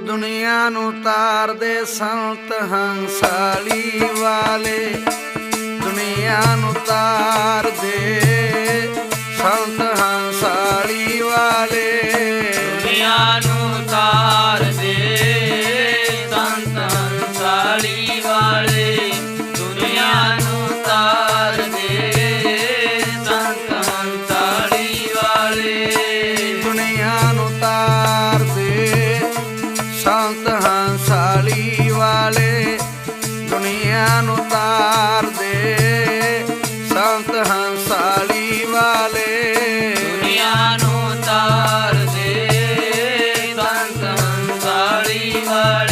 ਦੁਨੀਆ ਨੂੰ ਤਾਰਦੇ ਸੰਤ ਹੰਸਾਲੀ ਵਾਲੇ, ਦੁਨੀਆ ਨੂੰ ਤਾਰਦੇ ਸੰਤ ਹੰਸਾਲੀ ਵਾਲੇ, ਦੁਨੀਆ ਨੂੰ ਤਾਰਦੇ ਸੰਤ ਹੰਸਾਲੀ ਵਾਲੇ, ਦੁਨੀਆ ਨੂੰ ਤਾਰਦੇ ਸੰਤ ਹੰਸਾਲੀ ਵਾਲੇ, ਦੁਨੀਆ ਨੂੰ ਤਾਰਦੇ ਸੰਤ ਹੰਸਾਲੀ ਵਾਲੇ, ਦੁਨੀਆ ਨੂੰ ਤਾਰਦੇ ਸੰਤ ਹੰਸਾਲੀ ਵਾਲੇ, ਦੁਨੀਆ ਨੂੰ ਤਾਰਦੇ ਸੰਤ ਹੰਸਾਲੀ ਵਾਲੇ।